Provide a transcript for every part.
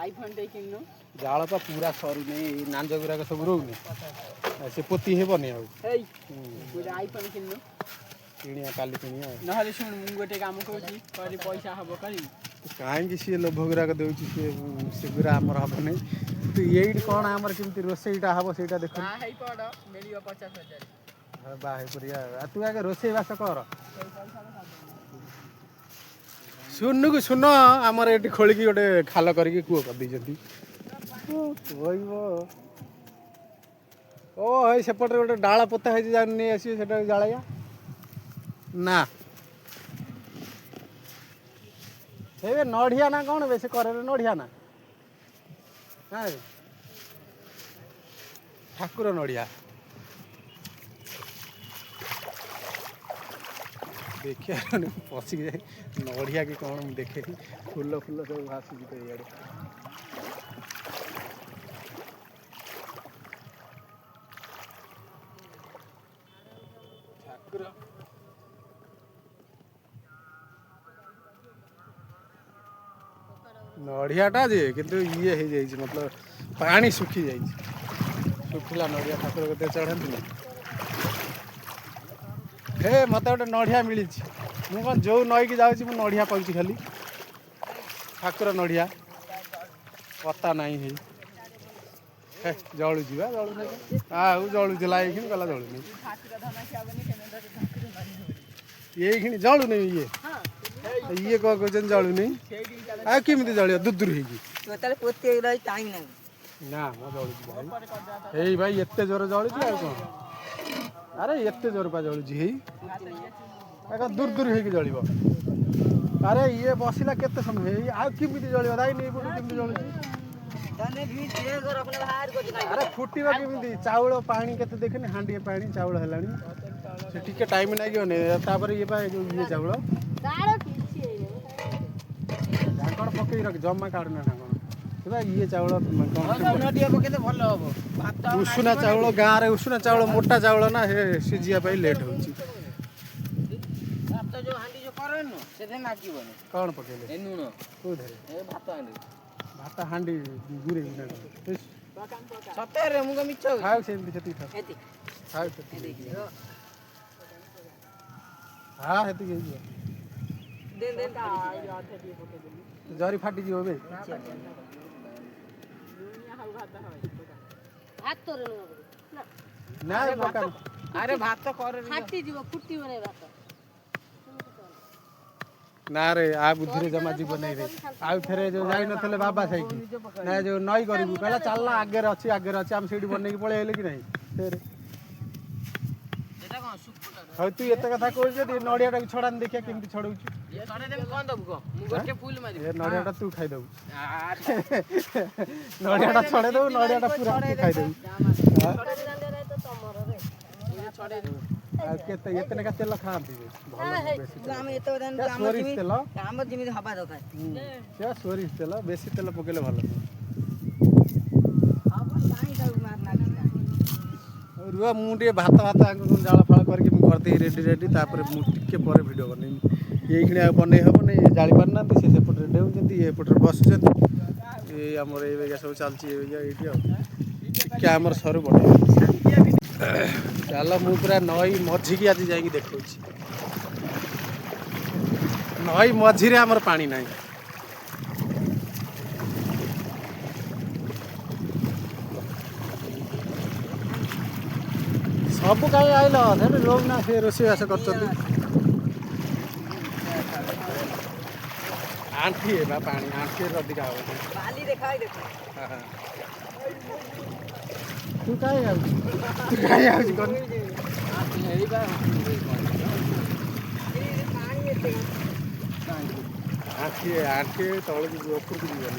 IPhone किन्नु जाल पा पूरा सरू नहीं नांज गुराक सब रोने से पोती हेबनी आईफोन किन्नु किणिया काली किणिया नहले शुण मु गोटे काम करूची करी पैसा हबो करी कहीं सी लोभ गुराक देउची से गुरा हमर हबो नहीं तू एइड कोन हमर केमती रोसेईटा हबो सेटा देखो हां हेई पड़ मिलियो 50,000 बा हे पुरिया तू आगे रोसेई बास कर सुन्नु को सुन आमर ये खोलिकी गोटे खाल करके कूह कर दी ओ है सेपटे गोटे डाला पोता है जान नहीं आसी सेटा जालाया ना हे नढ़िया ना कौन बेस करे नढ़िया ना हाँ ठाकुर नढ़िया देखिए पशिक जाए नढ़िया कि कौन मुझे देखे फूल फूल सब भाषुची तो इे ठाकुर नढ़ियाटा जे किंतु ये हो जाए मतलब पानी सुखी जाए सुखिला नढ़िया ठाकुर के चढ़ती हे मत गोटे नढ़िया मिली मुझे जो नई की जाऊँ मुझे नढ़िया पाँच खाली ठाकुर नढ़िया पता नहीं है जलू जा जलू आउ जलूला ये गला जलूनी ये जलू नहीं ये कहते जलू नहीं आ केमी जलिया दुदूर ना मो जलू भाई भाई एत जोर जलू कौन अरे एत जोर पा जलुची दूर दूर हो जलिब अरे ये बसला केते समय आमती जलिब दाई नहीं पड़ू केमी जलुची अरे फुटवा केमी चाउल पानी केते देखनी हांडी पानी चाउल है टिके टाइम लगे ये ये चाउल कौन पकई रख जमा काटना ना कौन ये चाउल उषुना चाउल गाँव में उषुना चाउल मोटा चाउल ना सीझा लेट हो कौन पकड़े भात हाँ गुरे सतरे मुझे मिछ खाओ से खाओ हाँ हेती जरी फाटी जीव बे ना अरे भात कर फाटी जीव फुटी बने भात ना रे आ बुद्धि जमा जीव नहीं रे आउ थे जो जाई नथले बाबा साइकी ना जो नई करू कहला चलना आगे अच्छी आम से बन के पलि कि नहीं फिर हाँ तू एत कथा कह नड़िया छड़ा देखिए केमती छड़ऊ नड़िया तू खाईदेव नड़िया छड़ेदेव नड़िया पूरा खाईदेव केतने तेल खाती सोरिष तेल बेसी तेल पकेले भल रुआ मुझे भात जाल फाल करदे रेडी रेडी मुझे पर भिड बन ये बन हम नहीं जाली पारना से सेपटे डेउं एपटे बसुँच ये आमर ये सब चलती आमर सर बन चल मु पूरा नई मझी आज जा देखा नई मझी आमर पानी ना सब कहीं आइल लोग ना से रोषेबास कर आंठी है पानी आंठी अधिका तू कहीं आंठी आंठी तौल उपरक जीवन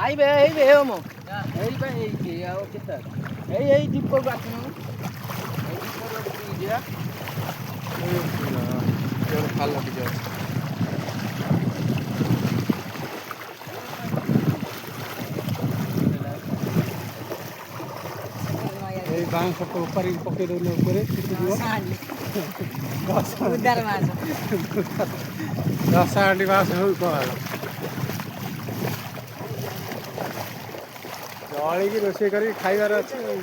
आइबे एइबे हम एइबे एइ आओ केता एइ दीप को बात न एइ दीप को जो खाल लग जाए ये बांस को ऊपर पके देने ऊपर उधर मार ଦଶହାଣ୍ଡି ମାସ ହଉ କ'ଣ ହେଲା ଜଳିକି ରୋଷେଇ କରିକି ଖାଇବାର ଅଛି ଆଉ।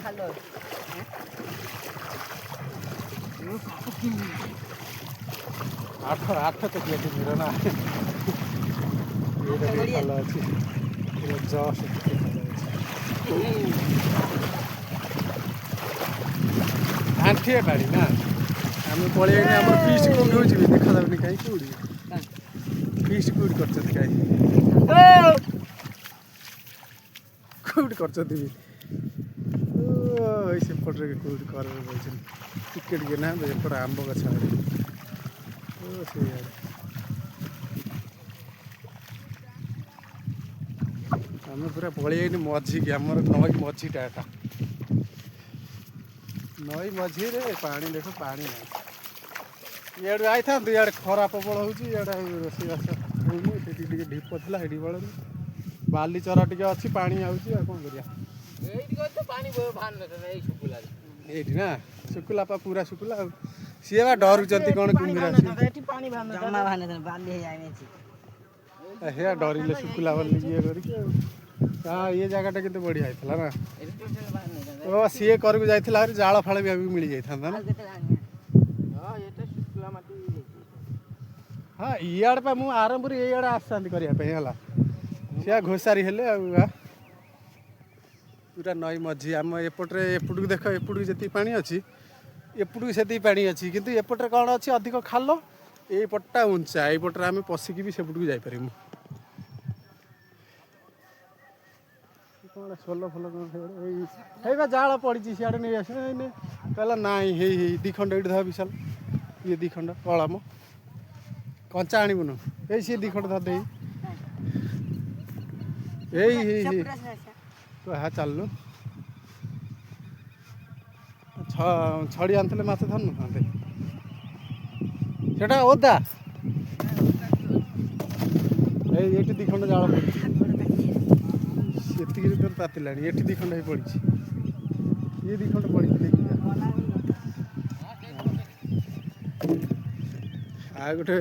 ଆଠ ଆଠ ଟକିଆ କିମିର ନା ଏଇଟା ଟିକେ ଭଲ ଅଛି ଜଷ୍ଟ ଟିକେ ଭଲ ଅଛି ଆଣ୍ଠିଏ ପାଣି ନା ଆମେ ପଳେଇଆଇନି ଆମର ଫିଷ୍ଟ କେଉଁଠି ହେଉଛି ବି ଦେଖାଯାଉନି କାହିଁ କେଉଁଠି ଫିଷ୍ଟ କେଉଁଠି କରିଛନ୍ତି କାହିଁ କେଉଁଠି କରିଛନ୍ତି ବି ଏଇ ସେପଟରେ କେଉଁଠି କରରେ ବସିଛନ୍ତି ଟିକେ ଟିକେ ନା ଏପଟ ଆମ୍ବ ଗଛ ଆଡ଼େ ସେଇଆଡ଼େ ଆମେ ପୁରା ପଳେଇଆଇନି ମଝିକି ଆମର ନଈ ମଝିଟା ଏଟା ନଈ ମଝିରେ ପାଣି ଦେଖ ପାଣି ନାହିଁ ଇଆଡ଼ୁ ଯାଇଥାନ୍ତୁ ଇଆଡ଼େ ଖରା ପ୍ରବଳ ହେଉଛି ଇଆଡ଼େ ରୋଷେଇବାସ ହେଉନି ସେଠି ଟିକେ ଢିପ ଥିଲା ସେଠି ବଳୁନି ବାଲି ଚରା ଟିକେ ଅଛି ପାଣି ଆଉଛି ଆଉ କ'ଣ କରିବା ଏଇଠି ନା ଶୁଖିଲା ପା ପୁରା ଶୁଖିଲା ଆଉ ସିଏ ବା ଡରୁଛନ୍ତି କ'ଣ କୁମ୍ଭୀର ହେ ଡରିଲେ ଶୁଖିଲା ବୋଲି ଇଏ କରିକି ଆଉ ହଁ ଇଏ ଜାଗାଟା କିନ୍ତୁ ବଢ଼ିଆ ହେଇଥିଲା ନା ଓ ସିଏ କରକୁ ଯାଇଥିଲା ଆହୁରି ଜାଳ ଫାଳ ବି ମିଳିଯାଇଥାନ୍ତା ନା ହଁ ଇଆଡ଼େ ପା ମୁଁ ଆରମ୍ଭରୁ ଏଇଆଡ଼େ ଆସିଥାନ୍ତି କରିବା ପାଇଁ ହେଲା ସିଏ ଘୋଷାରି ହେଲେ ଆଉ ପୁରା ନଈ ମଝି ଆମ ଏପଟରେ ଏପଟକୁ ଦେଖ ଏପଟକୁ ଯେତିକି ପାଣି ଅଛି ଏପଟକୁ ସେତିକି ପାଣି ଅଛି କିନ୍ତୁ ଏପଟରେ କ'ଣ ଅଛି ଅଧିକ ଖାଲ ଏଇପଟଟା ଉଞ୍ଚା ଏଇପଟରେ ଆମେ ପଶିକି ବି ସେପଟକୁ ଯାଇପାରିବୁ କ'ଣ ସୋଲ ଫୋଲ କ'ଣ ହେଇ ବା ଜାଳ ପଡ଼ିଛି ସିଆଡ଼େ ନେଇ ଆସିବେ ଏଇନେ କହିଲା ନାଇଁ ହେଇ ଦୁଇ ଖଣ୍ଡ ଏଇଠି ଧର ବିଶାଲ ଇଏ ଦୁଇ ଖଣ୍ଡ କଳାମ କଞ୍ଚା ଆଣିବୁନୁ ଏଇ ସିଏ ଦୁଇ ଖଣ୍ଡ ଧରିଦେଇ ଏଇ ହଁ ଚାଲୁନୁ ଛଡ଼ି ଆଣିଥିଲେ ମାଛ ଧରିନଥାନ୍ତେ ସେଟା ଓଦା ଏଇ ଏଠି ଦୁଇ ଖଣ୍ଡ ଜାଳ ପଡ଼ିଛି ସେତିକିରେ ତୋର ତାତିଲାଣି ଏଠି ଦୁଇ ଖଣ୍ଡ ହେଇ ପଡ଼ିଛି ଇଏ ଦୁଇ ଖଣ୍ଡ ପଡ଼ିଛି ଦେଖିବା ଆଉ ଗୋଟେ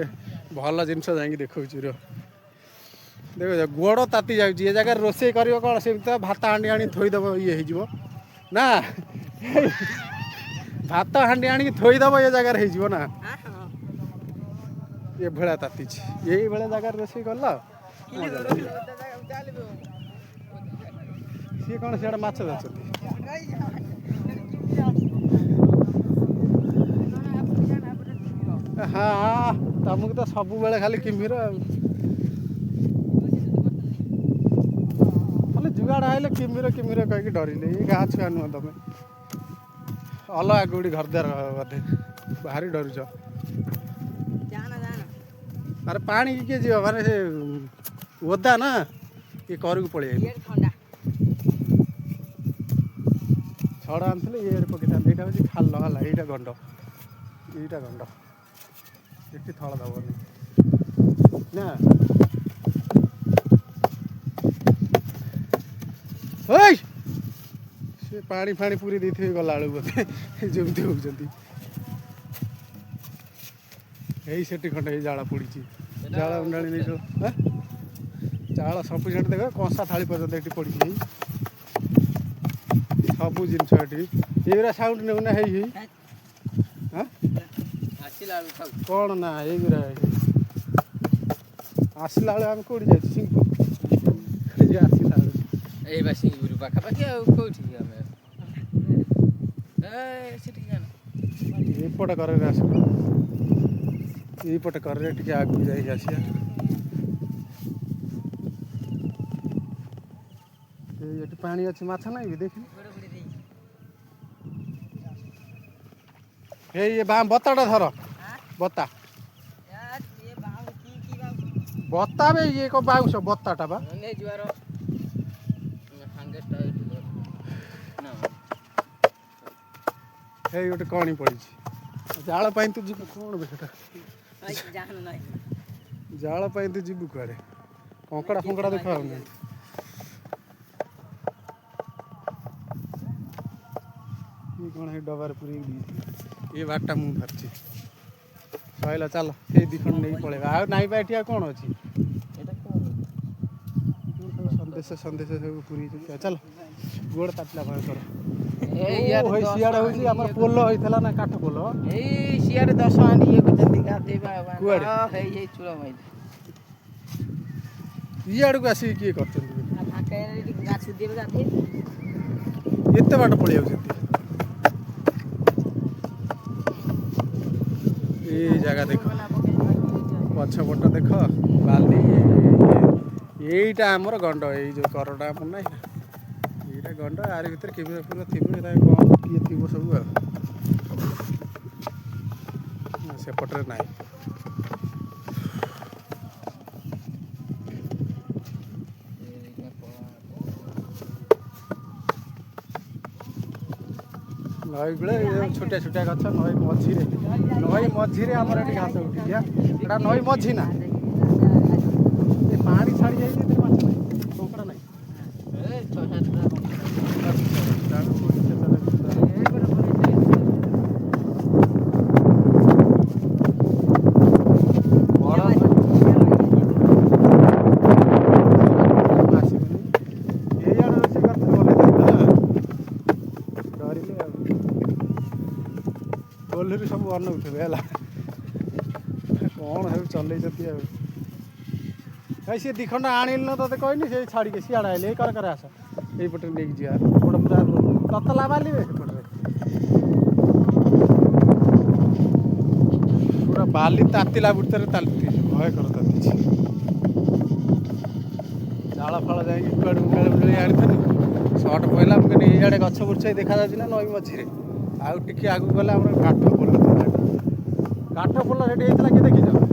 ଭଲ ଜିନିଷ ଯାଇକି ଦେଖାଉଛି ର ଦେଖ ଗୋଡ଼ ତାତି ଯାଉଛି ଏ ଜାଗାରେ ରୋଷେଇ କରିବ କ'ଣ ସେମିତି ଭାତ ହାଣ୍ଡି ଆଣି ଥୋଇଦେବ ଇଏ ହେଇଯିବ ନା ଭାତ ହାଣ୍ଡି ଆଣିକି ଥୋଇଦେବ ଏ ଜାଗାରେ ହେଇଯିବ ନା ଏଭଳିଆ ତାତିଛି ଏଇଭଳିଆ ଜାଗାରେ ରୋଷେଇ କଲ ସିଏ କ'ଣ ସିଆଡ଼େ ମାଛ ଧରୁଛନ୍ତି ହଁ ତମକୁ ତ ସବୁବେଳେ ଖାଲି କିମ୍ଭୀର ଆଉ ମାନେ ଯୁଆଡ଼େ ଆଇଲେ କିମ୍ଭୀର କିମ୍ଭୀର କହିକି ଡରିଲେ ଏଇ ଗାଁ ଛୁଆ ନୁହଁ ତମେ ଅଲଗା କେଉଁଠି ଘରଦ୍ୱାର ବୋଧେ ଭାରି ଡରୁଛ ଆରେ ପାଣିକି କିଏ ଯିବ ମାନେ ସେ ଓଦା ନା ଇଏ କରକୁ ପଳେଇ ଛଡ଼ ଆଣିଥିଲେ ଇଏରେ ପକେଇଥାନ୍ତି ଏଇଟା ହେଉଛି ଖାଲ ହେଲା ଏଇଟା ଗଣ୍ଡ ଏଠି ଥଳ ଦେବନି ନା ହେଇ ସେ ପାଣି ଫାଣି ପୁରୀ ଦେଇଥିବେ ଗଲାବେଳକୁ ବୋଧେ ଯେମିତି ହେଉଛନ୍ତି ଏଇ ସେଠି ଖଣ୍ଡେ ଏଇ ଜାଳ ପଡ଼ିଛି ଜାଳ ଉଣ୍ଡାଳି ନେଇ ଜାଳ ସଫିସିଏଣ୍ଟ ଦେଖ କଂସା ଥାଳି ପର୍ଯ୍ୟନ୍ତ ଏଠି ପଡ଼ିଛି ସବୁ ଜିନିଷ ଏଠି ଏଇଗୁରା ସାଉଣ୍ଡ ନେଉନା ହେଇ କ'ଣ ନା ଏଇଗୁରା ଆସିଲା ବେଳେ ଆମେ କେଉଁଠି ଯାଇଛୁ ସିଂପୁର ଆସିଲା ବେଳେ ଏଇ ବା ସିଂପୁର ପାଖାପାଖି ଆଉ କେଉଁଠି ଆମେ ଏପଟ କରରେ ଆସିବ ଏଇପଟେ କରରେ ଟିକେ ଆଗକୁ ଯାଇକି ଆସିବା ଏଠି ପାଣି ଅଛି ମାଛ ନାହିଁ ବି ଦେଖିଲି ଏଇ ବତାଟା ଧର ବତା ବତା ବେ ଇଏ କ'ଣ ବାଉଁଶ ବତାଟା ବା ଏଇ ଗୋଟେ କଣି ପଡ଼ିଛି ଜାଳ ପାଇଁ ତୁ ଯିବୁ କ'ଣ ବେ ସେଟା ଜାଳ ପାଇଁ ତୁ ଯିବୁ କୁଆଡ଼େ କଙ୍କଡ଼ା ଫଙ୍କଡ଼ା ଦେଖା ହେଉନି ଇଏ କ'ଣ ଏଇ ଡବାରେ ପୁରେଇକି ଏ ବାଟଟା ମୁଁ ଧରିଛି ସଇଲା ଚାଲ ସେଇ ଦି ଖଣ୍ଡ ନେଇକି ପଳେଇବା ଆଉ ନାଇଁ ବା ଏଠି ଆଉ କ'ଣ ଅଛି ସନ୍ଦେଶ ସବୁ ପୁରୀ ଚାଲ ଗୋଡ଼ ତାତିଲା ଭୟଙ୍କର ସିଆଡ଼େ ହେଉଛି ଆମର ପୋଲ ହେଇଥିଲା ନା କାଠ ପୋଲ ଏଇ ସିଆଡ଼େ 10 ହାଣ୍ଡି ଇଏ କରିଛନ୍ତି ଗାଧେଇବା କୁଆଡ଼େ ହେଇ ଚୂଳ ମାଇଲି ଇଆଡ଼କୁ ଆସିକି କିଏ କରିଛନ୍ତି ଏତେ ବାଟ ପଳେଇ ଯାଉଛନ୍ତି ଏଇ ଜାଗା ଦେଖ ପଛପଟ ଦେଖ ବାଲି ଏଇଟା ଆମର ଗଣ୍ଡ ଏଇ ଯେଉଁ କରଟା ଆମର ନାହିଁ ନା ଏଇଟା ଗଣ୍ଡ ଆରି ଭିତରେ କେବେ ପୁରା ଥିବ ଏଇଟା କ'ଣ କିଏ ଥିବ ସବୁ ଆଉ ସେପଟରେ ନାହିଁ ନଈ କୂଳେ ଛୋଟିଆ ଛୋଟିଆ ଗଛ ନଈ ମଝିରେ ଆମର ଏଠି ଘାସ ଉଠିଛି ଏଇଟା ନଈ ମଝି ନା ଏ ପାଣି ଛାଡ଼ି ଯାଇଛି ଏଥିରେ ମାଛ ନାହିଁ କଙ୍କଡ଼ା ନାହିଁ କୋହଲିରୁ ସବୁ ଅନଉଥିବେ ହେଲା କ'ଣ ସବୁ ଚଲେଇଛନ୍ତି ଆଉ ଭାଇ ସିଏ 2 ଖଣ୍ଡ ଆଣିଲି ନା ତତେ କହିନି ସେ ଛାଡ଼ିକି ସିଆଡ଼େ ଆଇଲେ ଏଇ କରେ ଆସ ଏଇପଟେ ନେଇକି ଯିବା ଗୋଟେ ପୁରା ତତଲା ବାଲିବେ ସେପଟରେ ପୁରା ବାଲି ତାତିଲା ଭିତରେ ତାତିଛି ଭୟଙ୍କର ତାତିଛି ଜାଳ ଫଳ ଯାଇକି କୁଆଡ଼ୁ ବୁଳି ଆଣିଥିଲି ସର୍ଟ ପଇଲା ମୁଁ କହିଲି ଏଇଆଡ଼େ ଗଛ ବୁର୍ଛ ଦେଖାଯାଉଛି ନା ନଈ ମଝିରେ ଆଉ ଟିକେ ଆଗକୁ ଗଲେ ଆମର କାଠ ପୋଲ ସେଠି ହେଇଥିଲା କିଏ ଦେଖିଛ